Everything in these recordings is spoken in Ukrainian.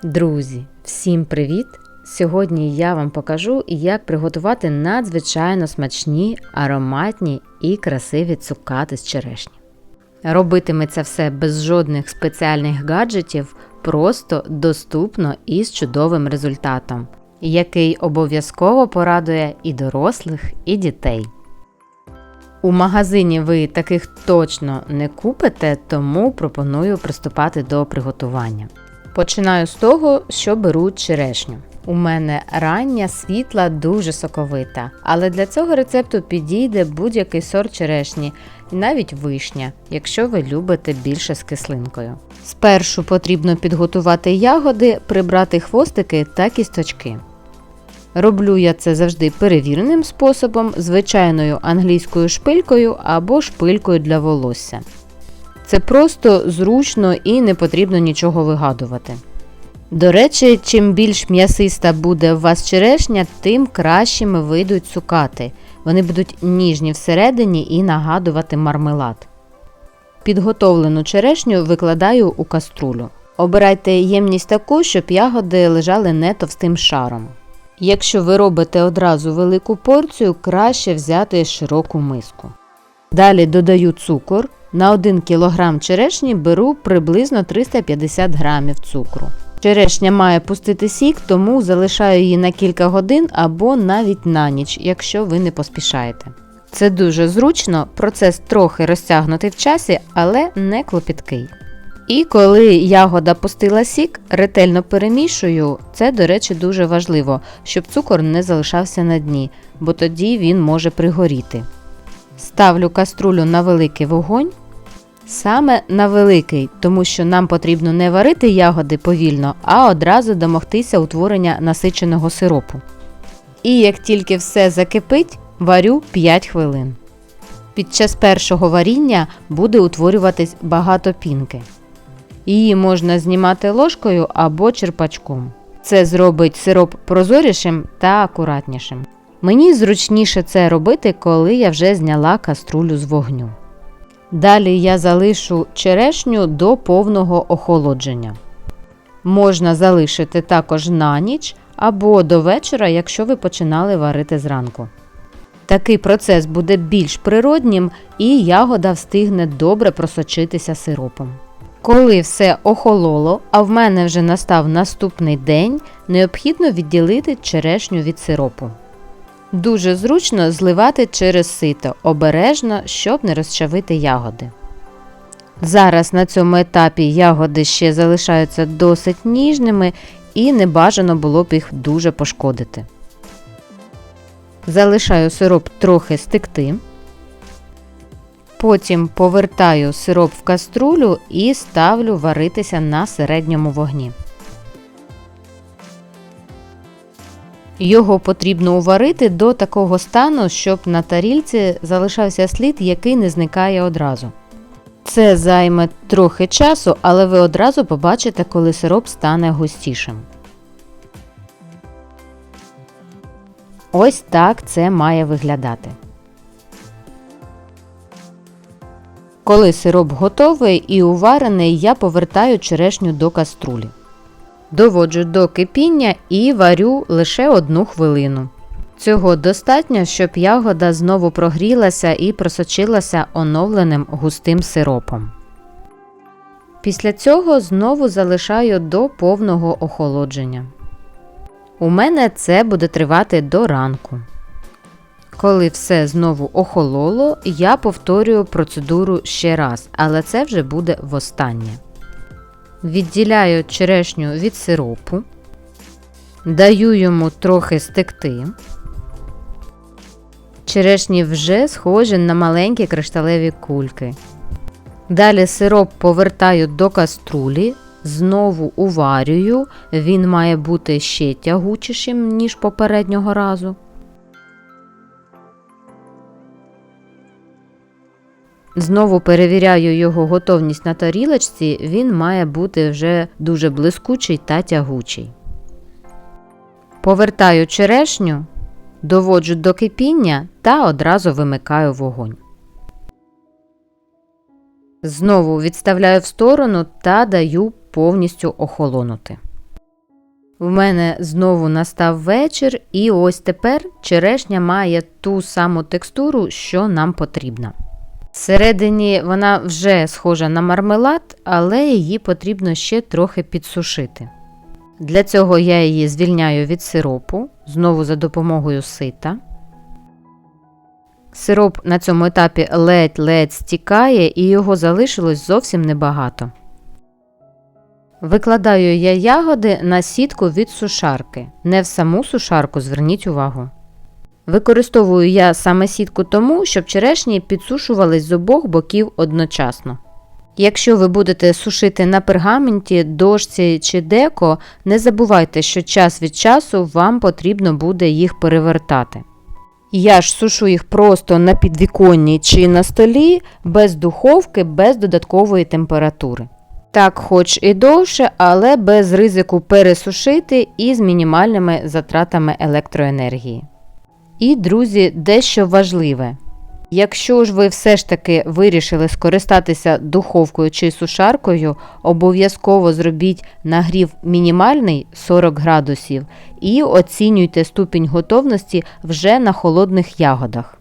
Друзі, всім привіт! Сьогодні я вам покажу, як приготувати надзвичайно смачні, ароматні і красиві цукати з черешні. Робитиме це все без жодних спеціальних гаджетів, просто, доступно і з чудовим результатом, який обов'язково порадує і дорослих, і дітей. У магазині ви таких точно не купите, тому пропоную приступати до приготування. Починаю з того, що беру черешню. У мене рання, світла, дуже соковита, але для цього рецепту підійде будь-який сорт черешні і навіть вишня, якщо ви любите більше з кислинкою. Спершу потрібно підготувати ягоди, прибрати хвостики та кісточки. Роблю я це завжди перевіреним способом, звичайною англійською шпилькою або шпилькою для волосся. Це просто, зручно і не потрібно нічого вигадувати. До речі, чим більш м'ясиста буде у вас черешня, тим кращими вийдуть цукати. Вони будуть ніжні всередині і нагадувати мармелад. Підготовлену черешню викладаю у каструлю. Обирайте ємність таку, щоб ягоди лежали не товстим шаром. Якщо ви робите одразу велику порцію, краще взяти широку миску. Далі додаю цукор. На 1 кг черешні беру приблизно 350 г цукру. Черешня має пустити сік, тому залишаю її на кілька годин або навіть на ніч, якщо ви не поспішаєте. Це дуже зручно, процес трохи розтягнутий в часі, але не клопіткий. І коли ягода пустила сік, ретельно перемішую. Це, до речі, дуже важливо, щоб цукор не залишався на дні, бо тоді він може пригоріти. Ставлю каструлю на великий вогонь. Саме на великий, тому що нам потрібно не варити ягоди повільно, а одразу домогтися утворення насиченого сиропу. І як тільки все закипить, варю 5 хвилин. Під час першого варіння буде утворюватись багато пінки. Її можна знімати ложкою або черпачком. Це зробить сироп прозорішим та акуратнішим. Мені зручніше це робити, коли я вже зняла каструлю з вогню. Далі я залишу черешню до повного охолодження. Можна залишити також на ніч або до вечора, якщо ви починали варити зранку. Такий процес буде більш природнім і ягода встигне добре просочитися сиропом. Коли все охололо, а в мене вже настав наступний день, необхідно відділити черешню від сиропу. Дуже зручно зливати через сито, обережно, щоб не розчавити ягоди. Зараз на цьому етапі ягоди ще залишаються досить ніжними і не бажано було б їх дуже пошкодити. Залишаю сироп трохи стекти. Потім повертаю сироп в каструлю і ставлю варитися на середньому вогні. Його потрібно уварити до такого стану, щоб на тарілці залишався слід, який не зникає одразу. Це займе трохи часу, але ви одразу побачите, коли сироп стане густішим. Ось так це має виглядати. Коли сироп готовий і уварений, я повертаю черешню до каструлі. Доводжу до кипіння і варю лише 1 хвилину. Цього достатньо, щоб ягода знову прогрілася і просочилася оновленим густим сиропом. Після цього знову залишаю до повного охолодження. У мене це буде тривати до ранку. Коли все знову охололо, я повторюю процедуру ще раз, але це вже буде востаннє. Відділяю черешню від сиропу, даю йому трохи стекти. Черешні вже схожі на маленькі кришталеві кульки. Далі сироп повертаю до каструлі, знову уварюю, він має бути ще тягучішим, ніж попереднього разу. Знову перевіряю його готовність на тарілочці, він має бути вже дуже блискучий та тягучий. Повертаю черешню, доводжу до кипіння та одразу вимикаю вогонь. Знову відставляю в сторону та даю повністю охолонути. В мене знову настав вечір, і ось тепер черешня має ту саму текстуру, що нам потрібно. Всередині вона вже схожа на мармелад, але її потрібно ще трохи підсушити. Для цього я її звільняю від сиропу, знову за допомогою сита. Сироп на цьому етапі ледь-ледь стікає, і його залишилось зовсім небагато. Викладаю я ягоди на сітку від сушарки. Не в саму сушарку, зверніть увагу. Використовую я саме сітку тому, щоб черешні підсушувались з обох боків одночасно. Якщо ви будете сушити на пергаменті, дошці чи деко, не забувайте, що час від часу вам потрібно буде їх перевертати. Я ж сушу їх просто на підвіконні чи на столі, без духовки, без додаткової температури. Так, хоч і довше, але без ризику пересушити і з мінімальними затратами електроенергії. І, друзі, дещо важливе. Якщо ж ви все ж таки вирішили скористатися духовкою чи сушаркою, обов'язково зробіть нагрів мінімальний 40 градусів і оцінюйте ступінь готовності вже на холодних ягодах.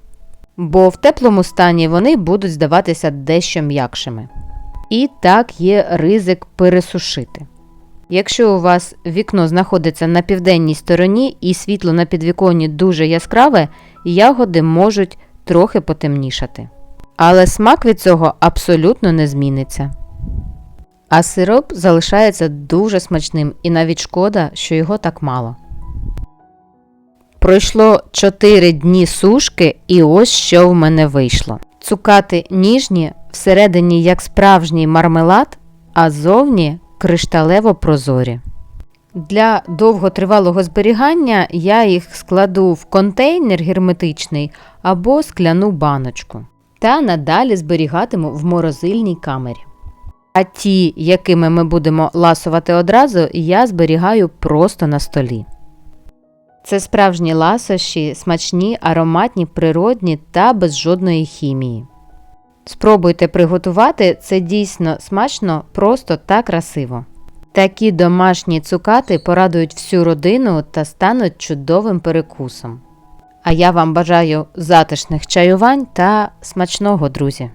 Бо в теплому стані вони будуть здаватися дещо м'якшими. І так є ризик пересушити. Якщо у вас вікно знаходиться на південній стороні і світло на підвіконні дуже яскраве, ягоди можуть трохи потемнішати. Але смак від цього абсолютно не зміниться. А сироп залишається дуже смачним і навіть шкода, що його так мало. Пройшло 4 дні сушки і ось що в мене вийшло. Цукати ніжні, всередині як справжній мармелад, а ззовні кришталево прозорі. Для довготривалого зберігання я їх складу в контейнер герметичний або скляну баночку. Та надалі зберігатиму в морозильній камері. А ті, якими ми будемо ласувати одразу, я зберігаю просто на столі. Це справжні ласощі, смачні, ароматні, природні та без жодної хімії. Спробуйте приготувати, це дійсно смачно, просто та красиво. Такі домашні цукати порадують всю родину та стануть чудовим перекусом. А я вам бажаю затишних чаювань та смачного, друзі!